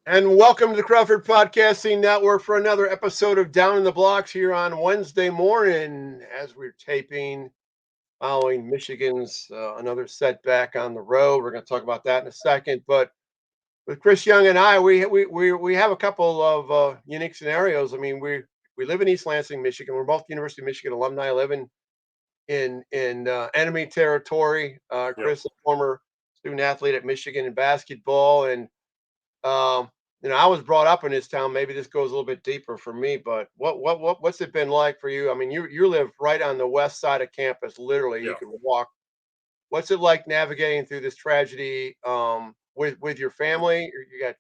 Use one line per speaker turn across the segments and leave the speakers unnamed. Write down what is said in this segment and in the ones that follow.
And welcome to the Crawford Podcasting Network for another episode of Down in the Blocks here on Wednesday morning as we're taping following Michigan's another setback on the road. We're going to talk about that in a second. But with Chris Young and I, we have a couple of unique scenarios. I mean, we live in East Lansing, Michigan. We're both University of Michigan alumni living in enemy territory.
Yep.
Chris, a former student athlete at Michigan in basketball, and um, I was brought up in this town. Maybe this goes a little bit deeper for me, but what's it been like for you? I mean, you live right on the west side of campus. Literally, you
Yeah.
can walk. What's it like navigating through this tragedy with your family? You got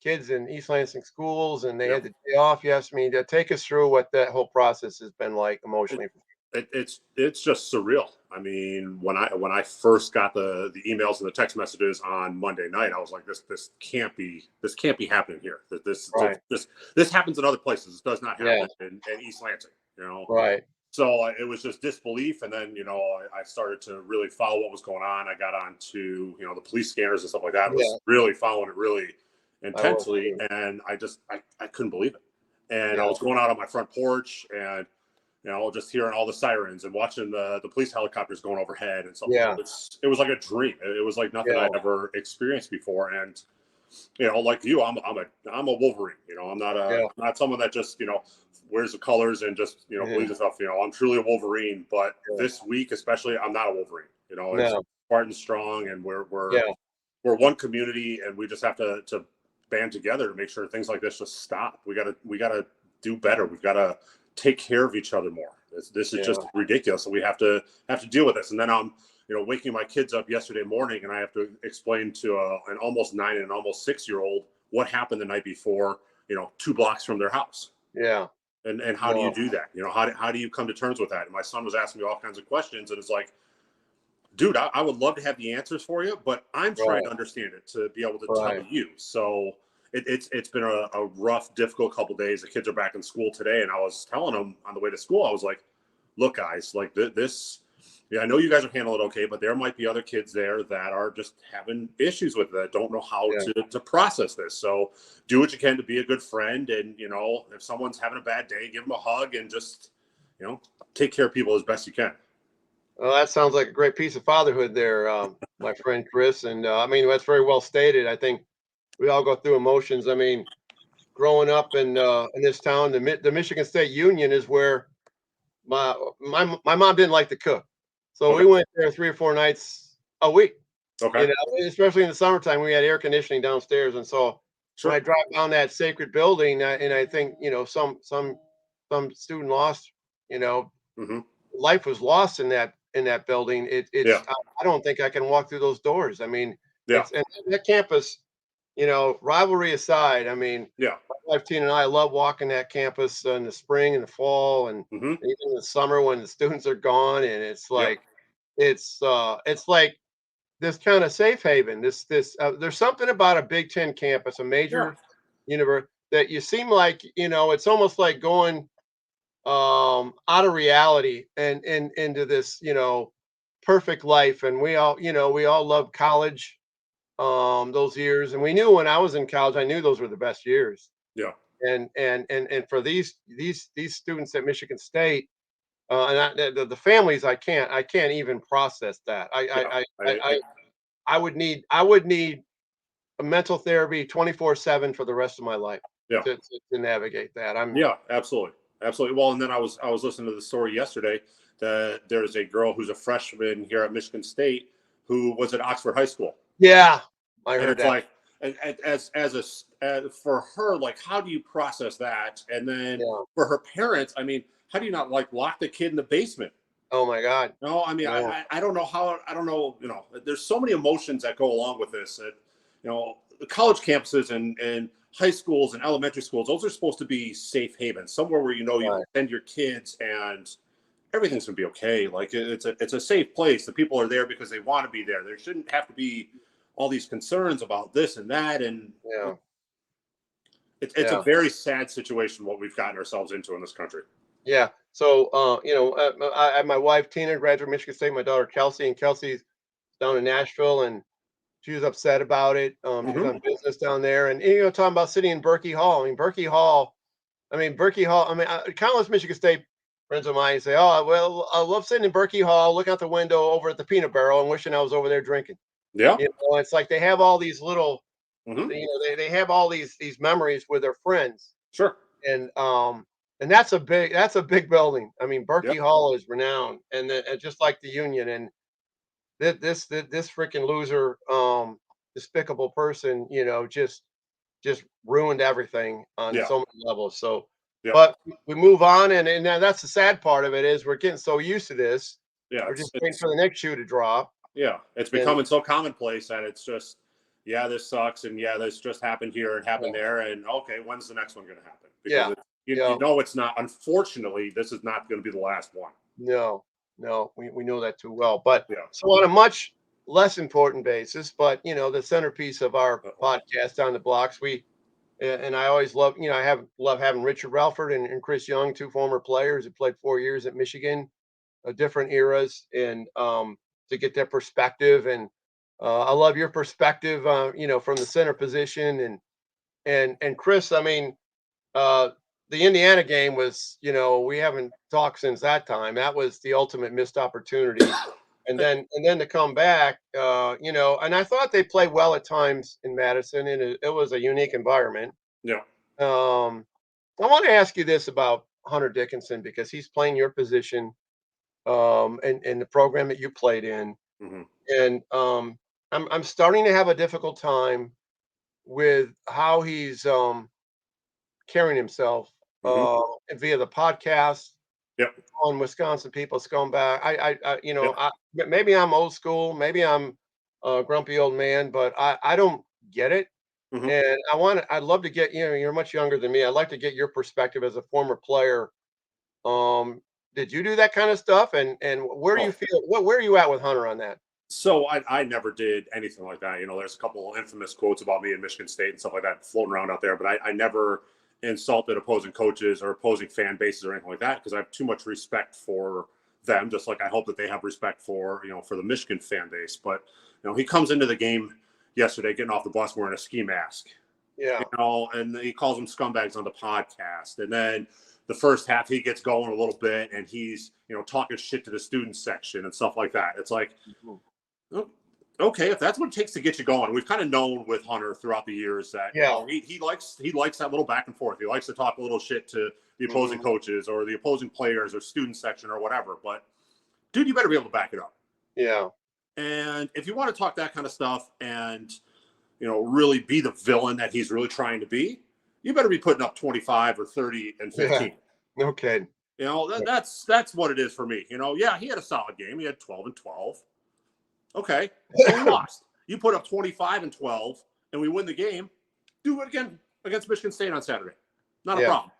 kids in East Lansing schools, and they
Yeah.
had the day off. You asked me to take us through what that whole process has been like
It,
emotionally.
it's just surreal. I mean, when I first got the emails and the text messages on Monday night, I was like, this can't be happening here.
Right.
This happens in other places. This does not
Yeah.
happen in East Lansing. You know.
Right.
So it was just disbelief, and then I started to really follow what was going on. I got on to the police scanners and stuff like that. I was
Yeah.
really following it really
I was
intensely,
too.
and I couldn't believe it. And I
Yeah.
was going out on my front porch and just hearing all the sirens and watching the police helicopters going overhead and stuff.
Yeah.
It was like a dream. It was like nothing
Yeah.
I'd ever experienced before. And like you, I'm a Wolverine.
Yeah.
I'm not someone that just wears the colors and just
Mhm.
believes in stuff. I'm truly a Wolverine. But
Yeah.
this week especially, I'm not a Wolverine. It's
No.
Spartan strong, and we're
Yeah.
one community, and we just have to band together to make sure things like this just stop. We gotta do better. We've got to take care of each other more. This is just
Yeah.
ridiculous, and we have to deal with this. And then I'm waking my kids up yesterday morning, and I have to explain to an almost 9 and an almost 6-year-old what happened the night before. 2 blocks from their house.
Yeah.
And how do you
No.
do that? How do you come to terms with that? And my son was asking me all kinds of questions, and it's like, dude, I would love to have the answers for you, but I'm trying
Right.
to understand it to be able to tell
Right.
you. So it's been a rough, difficult couple of days. The kids are back in school today, and I was telling them on the way to school, I was like, look, guys, like this. Yeah, I know you guys are handling it okay, but there might be other kids there that are just having issues with it, that don't know how
Yeah.
to process this. So do what you can to be a good friend. And, if someone's having a bad day, give them a hug and just, take care of people as best you can.
Well, that sounds like a great piece of fatherhood there, my friend Chris. And I mean, that's very well stated. I think we all go through emotions. I mean, growing up in this town, the Michigan State Union is where my mom didn't like to cook, so
Okay.
we went there 3 or 4 nights a week.
Okay.
Especially in the summertime, we had air conditioning downstairs, and so when I
Sure.
drive down that sacred building, and I think some student lost, you know,
Hmm.
life was lost in that building.
Yeah.
I don't think I can walk through those doors. I mean,
Yeah.
it's and that campus, rivalry aside, I mean,
Yeah.
my wife Tina and I love walking that campus in the spring and the fall and
Hmm.
even in the summer when the students are gone, and
Yep.
it's like this kind of safe haven. There's something about a Big Ten campus, a
Yeah.
major university, that you seem like it's almost like going out of reality and into this perfect life. And we all love college, those years, and we knew when I was in college, I knew those were the best years.
Yeah.
And for these students at Michigan State, the families, I can't even process that.
Yeah.
I would need a mental therapy 24/7 for the rest of my life
Yeah.
to navigate that.
Yeah. Absolutely. Absolutely. Well, and then I was listening to the story yesterday that there's a girl who's a freshman here at Michigan State who was at Oxford High School.
Yeah, I
And
heard
it's
that.
like, as for her, like, how do you process that? And then
Yeah.
for her parents, I mean, how do you not like lock the kid in the basement?
Oh my God.
No, I mean, I,
Yeah.
I I don't know how. I don't know. There's so many emotions that go along with this. That the college campuses and high schools and elementary schools, those are supposed to be safe havens, somewhere where you can
Right.
send your kids and everything's gonna be okay. Like it's a safe place. The people are there because they want to be there. There shouldn't have to be all these concerns about this and that. And
Yeah.
it's a
Yeah.
very sad situation what we've gotten ourselves into in this country.
Yeah. So, my wife Tina graduated Michigan State. My daughter Kelsey, and Kelsey's down in Nashville, and She was upset about it. She was
Hmm.
on business down there, and you know, talking about sitting in Berkey Hall. Berkey Hall. Countless Michigan State friends of mine say, "Oh, well, I love sitting in Berkey Hall, looking out the window over at the Peanut Barrel, and wishing I was over there drinking."
Yeah.
You know, it's like they have all these little,
Hmm.
you know, they have all these memories with their friends,
Sure.
and um, and that's a big building. I mean,
Yeah.
Berkey Hall is renowned, and just like the Union, and this freaking loser, despicable person, you know, just ruined everything on
Yeah.
so many levels. So,
Yeah.
but we move on, and that's the sad part of it is we're getting so used to this.
Yeah.
We're
It's
just waiting
it's
for the next shoe to drop.
yeah. It's
And
becoming so commonplace that it's just, yeah, this sucks, and yeah, this just happened here and happened
uh,
there, and okay, when's the next one going to happen? Because
yeah,
it,
yeah,
you know it's not. Unfortunately, this is not going to be the last one.
no, no, we know that too well. But
Yeah.
so on a much less important basis, but you know, the centerpiece of our
Uh-oh.
podcast on the blocks, and I always love, you know, love having Richard Ralford and Chris Young, two former players who played 4 years at Michigan, different eras, and to get their perspective. And I love your perspective, you know, from the center position. And Chris, uh, the Indiana game was, you know, we haven't talked since that time. That was the ultimate missed opportunity. And then to come back, you know, and I thought they played well at times in Madison, and it was a unique environment.
Yeah.
Um, I want to ask you this about Hunter Dickinson because he's playing your position, and the program that you played in,
Hmm.
and I'm starting to have a difficult time with how he's carrying himself
Hmm.
via the podcast
Yep.
on Wisconsin people scumbag. You know,
Yep.
maybe I'm old school, maybe I'm a grumpy old man, but I don't get it.
Hmm.
And I'd love to get, you know, you're much younger than me. I'd like to get your perspective as a former player. Um, did you do that kind of stuff? And where do you
Oh,
feel? Where are you at with Hunter on that?
so I never did anything like that. You know, there's a couple of infamous quotes about me in Michigan State and stuff like that floating around out there, but I never insulted opposing coaches or opposing fan bases or anything like that because I have too much respect for them, just like I hope that they have respect for, you know, for the Michigan fan base. But, you know, he comes into the game yesterday getting off the bus wearing a ski mask, you
Yeah,
know, and he calls them scumbags on the podcast. And then the first half, he gets going a little bit and he's, you know, talking shit to the student section and stuff like that. It's like,
mhm.
oh, okay, if that's what it takes to get you going. We've kind of known with Hunter throughout the years that, you
Yeah,
know, he likes that little back and forth. He likes to talk a little shit to the opposing
mhm,
coaches or the opposing players or student section or whatever. But dude, you better be able to back it up.
yeah,
And if you want to talk that kind of stuff and, you know, really be the villain that he's really trying to be, you better be putting up 25 or 30 and
yeah.
15.
No kidding.
You know, that's what it is for me. You know, yeah, he had a solid game. He had 12 and 12. Okay, but we lost. You put up 25 and 12, and we win the game. Do it again against Michigan State on Saturday. Not a
Yeah,
problem.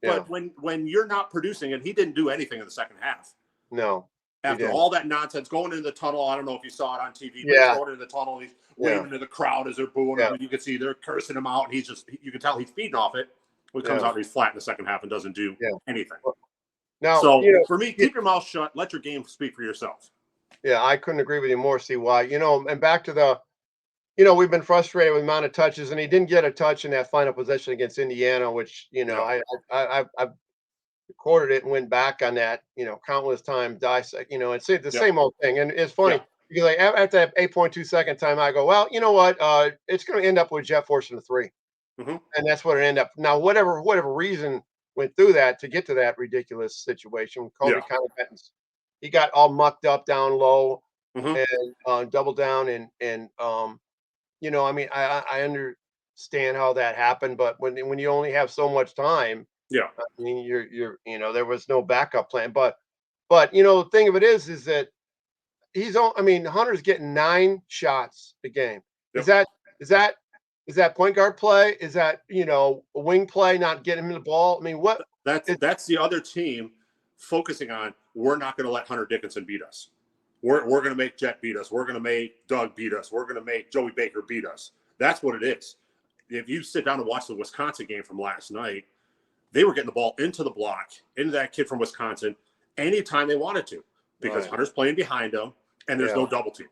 yeah.
But when you're not producing, and he didn't do anything in the second half.
No, he
After
didn't.
all that nonsense, going into the tunnel, I don't know if you saw it on TV, but he's
Yeah,
going into the tunnel. He's
yeah,
waving to the crowd as they're booing
yeah,
him, and you can see they're cursing him out. And he's just, you can tell he's feeding off it. When he comes
yeah,
out, he's flat in the second half and doesn't do
yeah.
anything.
Well, now,
So
you know,
for me, keep your mouth shut. Let your game speak for yourself.
yeah, I couldn't agree with you more. See why? You know, and back to the, you know, we've been frustrated with the amount of touches, and he didn't get a touch in that final possession against Indiana, which you know,
Yeah.
I've recorded it and went back on that, you know, countless times, dissect, you know, and say the
Yep.
same old thing. And it's
Yeah.
funny because like after that 8.2 second time, I go, well, you know what? It's going to end up with Jet forcing the three,
Mm-hmm.
and that's what it ended up. Now, whatever reason went through that to get to that ridiculous situation, Kobe
Yeah.
kind of he got all mucked up down low
Mm-hmm.
and double down and you know, I understand how that happened, but when you only have so much time,
Yeah.
I mean, you know, there was no backup plan. But you know, the thing of it is that Hunter's getting 9 shots a game. Is
Yep.
that is that is that point guard play? Is that, you know, a wing play, not getting him the ball? I mean, what
That's
it
that's the other team focusing on. We're not going to let Hunter Dickinson beat us. We're going to make Jet beat us. We're going to make Doug beat us. We're going to make Joey Baker beat us. That's what it is. If you sit down and watch the Wisconsin game from last night, they were getting the ball into the block, into that kid from Wisconsin, anytime they wanted to, because
right.
Hunter's playing behind them and there's
Yeah,
no double team.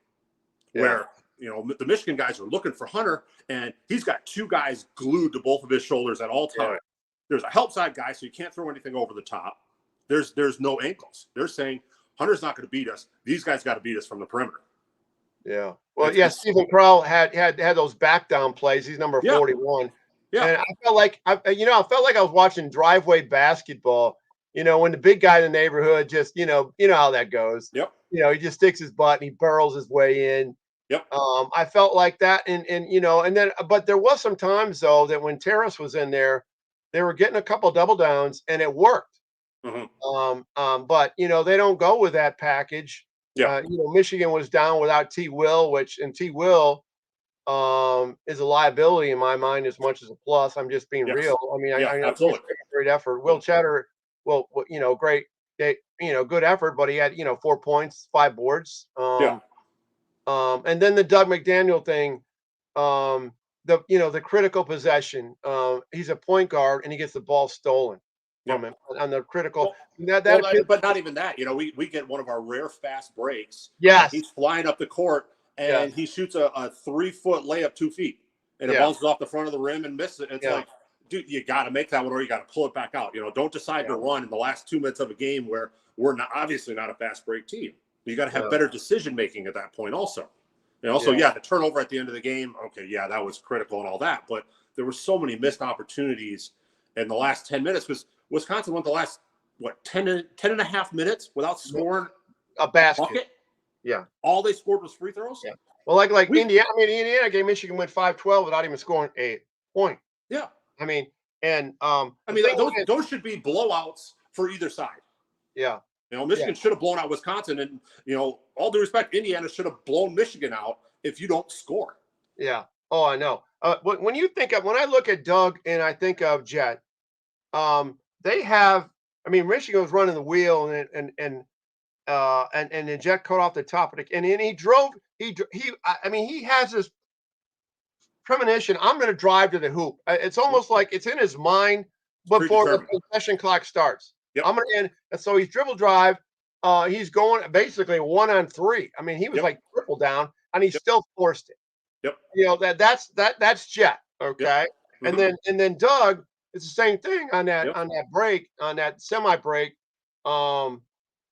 yeah,
Where the Michigan guys are looking for Hunter, and he's got two guys glued to both of his shoulders at all times. There's a help side guy, so you can't throw anything over the top. There's no ankles. They're saying Hunter's not going to beat us. These guys got to beat us from the perimeter.
Yeah. Well, Stephen Crowell had those back down plays. He's number 41.
Yeah.
And I felt like I was watching driveway basketball. When the big guy in the neighborhood just, how that goes.
Yep.
He just sticks his butt and he barrels his way in.
Yep.
I felt like that, and then, but there was some times though that when Terrace was in there, they were getting a couple double downs and it worked.
Mm-hmm.
But they don't go with that package.
Yeah.
Michigan was down without T. Will, T. Will is a liability in my mind as much as a plus. I'm just being real. I mean, I know
absolutely.
Great effort. Will Cheddar, great, good effort, but he had 4 points, 5 boards. And then the Doug McDaniel thing, the critical possession. He's a point guard and he gets the ball stolen from him on the critical.
But not even that. We get one of our rare fast breaks.
Yes.
He's flying up the court and he shoots a 3-foot layup 2 feet, and it bounces off the front of the rim and misses it. It's like, dude, you got to make that one or you got to pull it back out. Don't decide to run in the last 2 minutes of a game where we're obviously not a fast break team. You got to have better decision making at that point also. The turnover at the end of the game, that was critical and all that, but there were so many missed opportunities in the last 10 minutes because Wisconsin went the last 10 and a half minutes without scoring
a basket.
Bucket.
Yeah.
All they scored was free throws.
Yeah. Well, like Indiana. I mean, the Indiana game, Michigan went 5-12 without even scoring a point.
Yeah.
I mean,
those should be blowouts for either side.
Yeah.
Michigan should have blown out Wisconsin, and all due respect, Indiana should have blown Michigan out if you don't score.
Yeah. Oh, I know. When I look at Doug and I think of Jet, they have. I mean, Michigan was running the wheel, and the Jet cut off the top of the, and he drove. He has this premonition. I'm going to drive to the hoop. It's almost like it's in his mind before the possession clock starts.
Yep.
I'm going to end. And so he's dribble drive. He's going basically 1-on-3. I mean, he was like triple down, and he still forced it.
Yep.
That's Jet. Okay. Yep. Mm-hmm. And then Doug, it's the same thing on that break, on that semi break.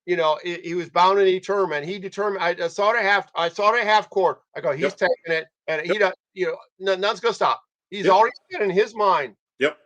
He was bound in a tournament. He determined. I saw it at half court. I go, he's taking it, and nothing's gonna stop. He's already set in his mind.
Yep.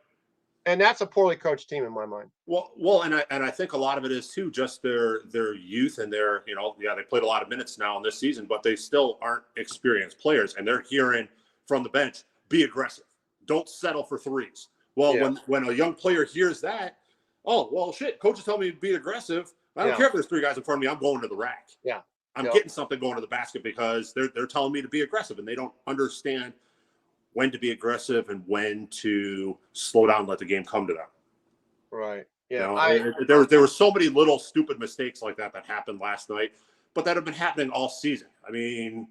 And that's a poorly coached team in my mind.
Well, and I think a lot of it is too just their youth and their they played a lot of minutes now in this season, but they still aren't experienced players, and they're hearing from the bench, be aggressive, don't settle for threes. Well, when a young player hears that, oh well, shit, coach is telling me to be aggressive. I don't care if there's 3 guys in front of me. I'm going to the rack.
Yeah,
I'm getting something going to the basket because they're telling me to be aggressive, and they don't understand when to be aggressive and when to slow down and let the game come to them.
Right. Yeah.
There were so many little stupid mistakes like that happened last night, but that have been happening all season. I mean,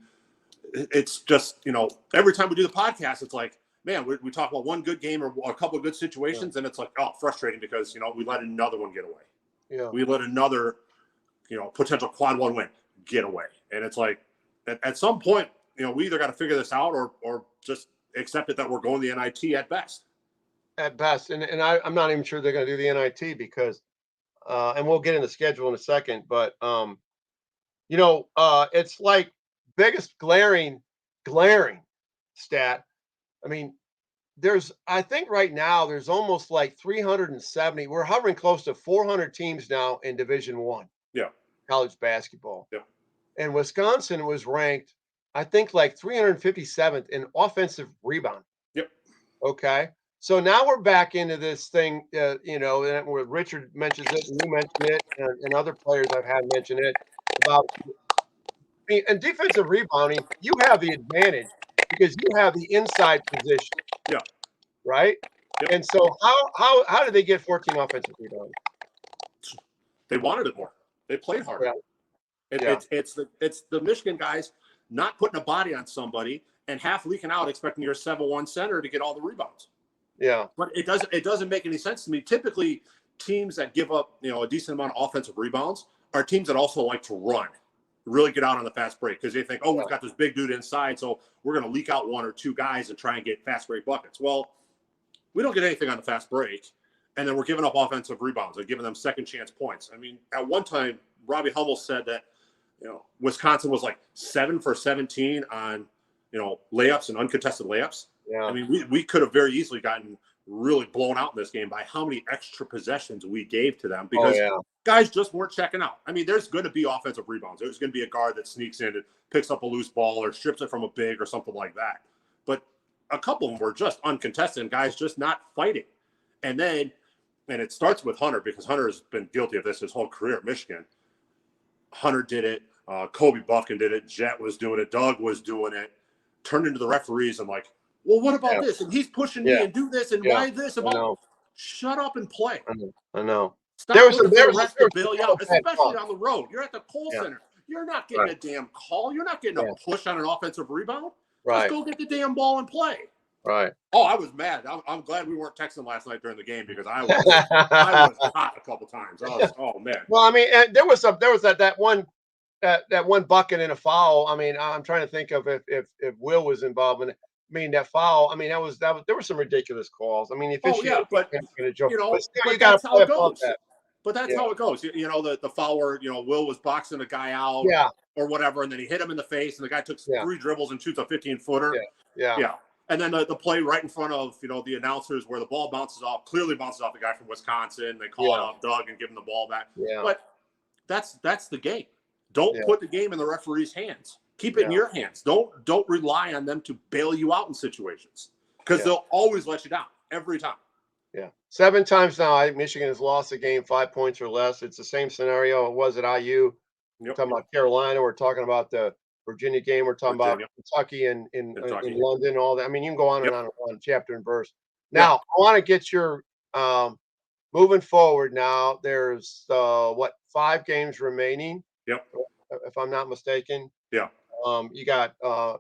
it's just, every time we do the podcast, it's like, man, we talk about one good game or a couple of good situations, and it's like, oh, frustrating because, we let another one get away.
Yeah.
We let another, potential quad 1 win get away. And it's like, at some point, we either got to figure this out or just accept it that we're going the NIT at best.
At best. And I'm not even sure they're going to do the NIT because, and we'll get in the schedule in a second, but, it's like biggest glaring stat. I mean, I think right now there's almost like 370. We're hovering close to 400 teams now in Division I.
Yeah.
College basketball.
Yeah.
And Wisconsin was ranked, I think, like 357th in offensive rebound.
Yep.
Okay. So now we're back into this thing, and where Richard mentions it, and you mentioned it, and other players I've had mention it about. And defensive rebounding, you have the advantage because you have the inside position.
Yeah.
Right? Yep. And so how did they get 14 offensive rebounds?
They wanted it more. They played harder.
Yeah.
It's the Michigan guys not putting a body on somebody and half leaking out expecting your 7-1 center to get all the rebounds.
Yeah.
But it doesn't make any sense to me. Typically, teams that give up, a decent amount of offensive rebounds are teams that also like to run. really get out on the fast break because they think, oh,
Yeah.
we've got this big dude inside, so we're going to leak out one or two guys and try and get fast break buckets. Well, we don't get anything on the fast break, and then we're giving up offensive rebounds and giving them second chance points. I mean, at one time, Robbie Hummel said that, Wisconsin was like 7 for 17 on, layups and uncontested layups.
Yeah.
I mean, we could have very easily gotten really blown out in this game by how many extra possessions we gave to them because guys just weren't checking out. I mean, there's going to be offensive rebounds. There's going to be a guard that sneaks in and picks up a loose ball or strips it from a big or something like that. But a couple of them were just uncontested and guys just not fighting. And it starts with Hunter because Hunter has been guilty of this his whole career at Michigan. Hunter did it. Kobe Buffkin did it. Jet was doing it. Doug was doing it. Turned into the referees and like, well, what about this? And he's pushing me and do this and why this? About shut up and play.
I know.
Stop looking for the rest to bail you out, especially on the road. You're at the Kohl Center. You're not getting a damn call. You're not getting a push on an offensive rebound. Just go get the damn ball and play.
Right.
Oh, I was mad. I'm glad we weren't texting last night during the game because I was hot a couple times. Oh man.
Well, I mean, and there was that one bucket and a foul. I mean, I'm trying to think of if Will was involved in it. I mean, that foul. I mean, that was there were some ridiculous calls. I mean,
but
you got to play above that.
But that's how it goes. The foul where Will was boxing a guy out, or whatever, and then he hit him in the face, and the guy took 3 dribbles and shoots a 15-footer.
Yeah.
And then the play right in front of the announcers where the ball clearly bounces off the guy from Wisconsin. They call it off Doug and give him the ball back.
Yeah.
But that's the game. Don't put the game in the referee's hands. Keep it in your hands. Don't rely on them to bail you out in situations because they'll always let you down every time.
Yeah. 7 times now, Michigan has lost a game 5 points or less. It's the same scenario it was at IU. We're talking about Carolina. We're talking about the Virginia game. We're talking about Kentucky and in London, all that. I mean, you can go on and on and on, chapter and verse. Now, I want to get your moving forward now. There's 5 games remaining.
Yep.
If I'm not mistaken.
Yeah.
You got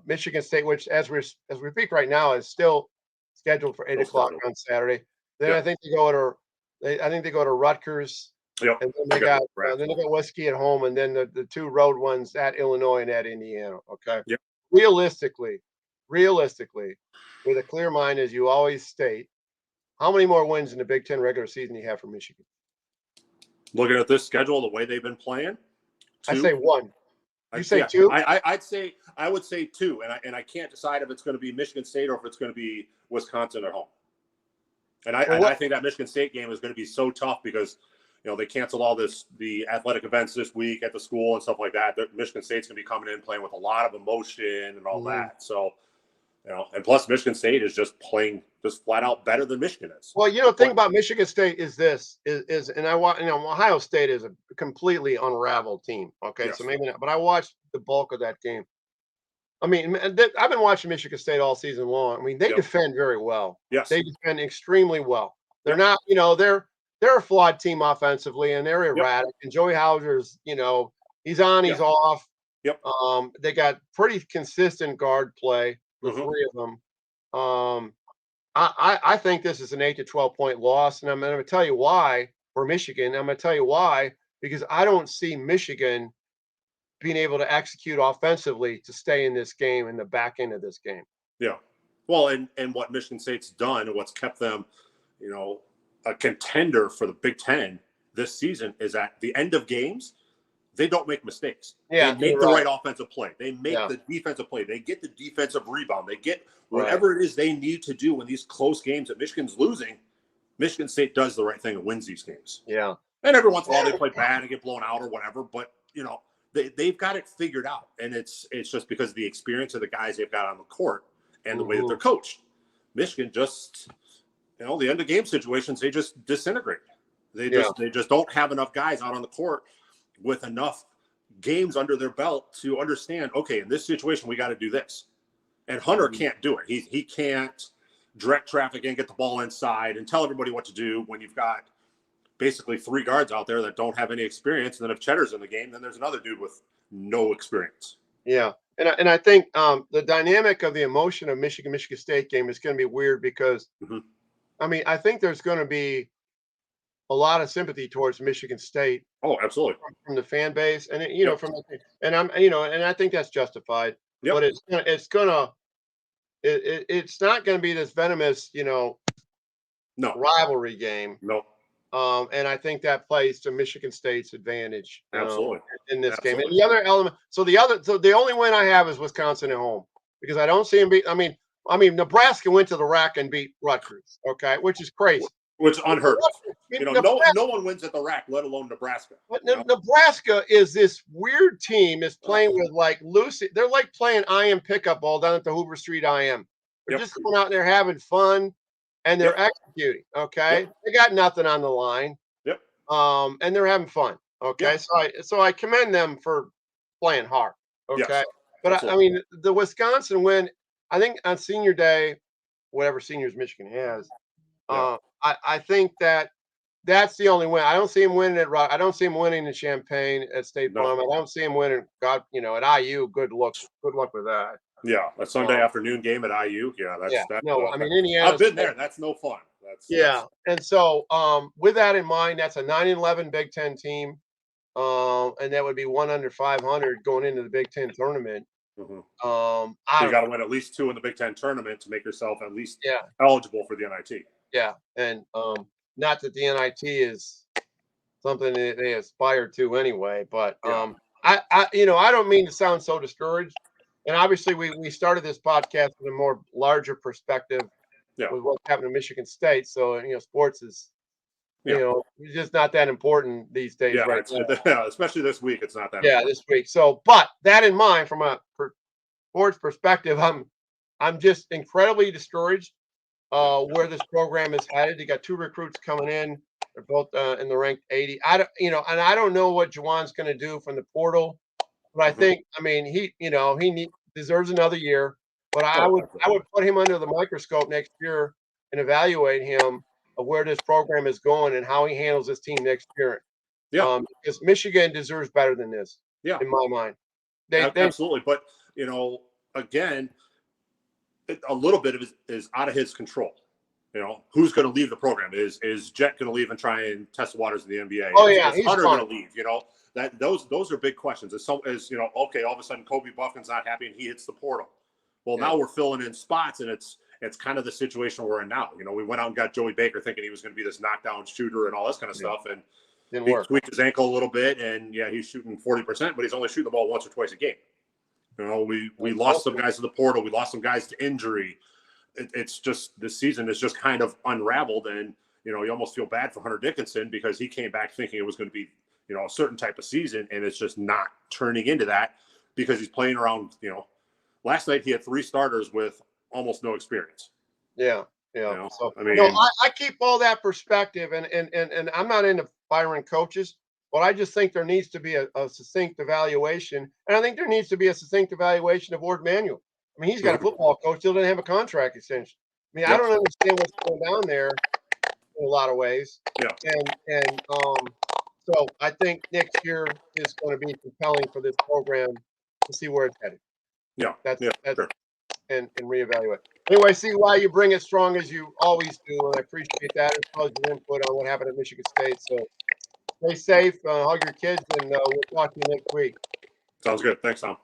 Michigan State, which as we speak right now is still scheduled for 8 o'clock on Saturday. Then I think they go to Rutgers.
Yep.
And then they got Whiskey at home, and then the 2 road ones at Illinois and at Indiana. Okay.
Yep.
Realistically, with a clear mind, as you always state, how many more wins in the Big Ten regular season do you have for Michigan?
Looking at this schedule, the way they've been playing, 2.
I say 1. You say 2?
I would say 2, and I can't decide if it's going to be Michigan State or if it's going to be Wisconsin at home. And I think that Michigan State game is going to be so tough because they canceled all the athletic events this week at the school and stuff like that. Michigan State's going to be coming in playing with a lot of emotion and all that. So, and plus Michigan State is just playing just flat out better than Michigan is.
Well, the thing about Michigan State is Ohio State is a completely unraveled team. Okay, so maybe not, but I watched the bulk of that game. I mean, I've been watching Michigan State all season long. I mean, they defend very well.
Yes,
they defend extremely well. They're not, they're a flawed team offensively, and they're erratic. And Joey Hauser's, he's on, he's off.
Yep.
They got pretty consistent guard play, the 3 of them. I think this is an 8 to 12 point loss, and I'm going to tell you why for Michigan. I'm going to tell you why because I don't see Michigan being able to execute offensively to stay in this game in the back end of this game.
Yeah. Well, and what Michigan State's done and what's kept them, a contender for the Big Ten this season is at the end of games, they don't make mistakes.
Yeah,
they make the right offensive play. They make the defensive play. They get the defensive rebound. They get whatever it is they need to do when these close games that Michigan's losing. Michigan State does the right thing and wins these games.
Yeah.
And every once in a while they play bad and get blown out or whatever, but they've got it figured out. And it's just because of the experience of the guys they've got on the court and the way that they're coached. Michigan just, the end of game situations, they just disintegrate. They just don't have enough guys out on the court with enough games under their belt to understand, okay, in this situation, we got to do this. And Hunter can't do it. He can't direct traffic and get the ball inside and tell everybody what to do when you've got basically 3 guards out there that don't have any experience. And then if Cheddar's in the game, then there's another dude with no experience.
Yeah. And I think the dynamic of the emotion of Michigan State game is going to be weird because, I mean, I think there's going to be a lot of sympathy towards Michigan State
Oh, absolutely.
from the fan base, and
Yep.
and and I think that's justified.
Yep.
But it's not gonna be this venomous,
No.
rivalry game.
No.
And I think that plays to Michigan State's advantage
Absolutely.
in this game. And
Absolutely.
the other element, so the only win I have is Wisconsin at home because I don't see them beat. I mean, Nebraska went to the rack and beat Rutgers, okay, which is crazy.
Which is unheard of.
Nebraska,
No one wins at the rack, let alone Nebraska.
but Nebraska is this weird team is playing with like Lucy. They're like playing IM pickup ball down at the Hoover Street IM. They're
Yep.
just going out there having fun and they're
Yep.
executing. Okay,
Yep.
they got nothing on the line.
Yep.
And they're having fun. Okay,
Yep.
so I commend them for playing hard. Okay,
Yes.
but I
Absolutely.
mean the Wisconsin win. I think on Senior Day, whatever seniors Michigan has,
Yeah.
I think that's the only win. I don't see him winning at Rock. I don't see him winning in Champaign at State
No.
Farm. I don't see him winning. God, at IU. Good luck. Good luck with that.
Yeah. A Sunday afternoon game at IU. Yeah. That's
No, I mean Indiana.
I've been there. That's no fun.
Yeah, and so with that in mind, that's a 9-11 Big Ten team, and that would be 1 under 500 going into the Big Ten tournament.
Mhm.
I
So you
don't
got to
know.
win at least 2 in the Big Ten tournament to make yourself at least
Yeah,
eligible for the NIT.
yeah, and not that the NIT is something that they aspire to anyway, but
Yeah.
I don't mean to sound so discouraged, and obviously we started this podcast with a more larger perspective
Yeah.
with what's happening to Michigan State, so sports is
Yeah.
it's just not that important these days,
Yeah.
right now.
Yeah. Especially this week, it's not that
Yeah,
important.
this week. So, but that in mind, from a sports perspective, I'm just incredibly discouraged where this program is headed. You got 2 recruits coming in. They're both in the ranked 80. And I don't know what Juwan's going to do from the portal, but I
Mhm.
think, I mean, he deserves another year. But I
Oh,
would I
absolutely.
would put him under the microscope next year and evaluate him of where this program is going and how he handles this team next year.
Yeah.
Because Michigan deserves better than this,
Yeah.
in my mind. They
Absolutely. But again, a little bit of it is out of his control. Who's going to leave the program? Is Jet going to leave and try and test the waters of the NBA?
Oh yeah,
Is
he's
Hunter
fine.
going to leave? That those are big questions. Okay, all of a sudden Kobe Bufkin's not happy and he hits the portal. Well,
Yeah.
now we're filling in spots, and it's kind of the situation we're in now. We went out and got Joey Baker thinking he was going to be this knockdown shooter and all this kind of stuff, and
Didn't
he
work.
tweaked his ankle a little bit, and yeah, he's shooting 40%, but he's only shooting the ball once or twice a game. We lost some guys to the portal. We lost some guys to injury. It's just this season is just kind of unraveled, and you almost feel bad for Hunter Dickinson because he came back thinking it was going to be a certain type of season, and it's just not turning into that because he's playing around. Last night he had 3 starters with almost no experience.
Yeah, yeah. So
I mean,
no, I keep all that perspective, and I'm not into firing coaches, but I just think there needs to be a succinct evaluation, and I think there needs to be a succinct evaluation of Ward Manuel. I mean, he's got a football coach; he doesn't have a contract extension. I mean, I
yep,
don't understand what's going down there in a lot of ways,
yeah,
and so I think next year is going to be compelling for this program to see where it's headed.
yeah,
That's
yeah,
that's
sure.
and reevaluate. Anyway, see why you bring it strong as you always do, and I appreciate that as well as your input on what happened at Michigan State. So stay safe, hug your kids, and we'll talk to you next week.
Sounds good. Thanks, Tom.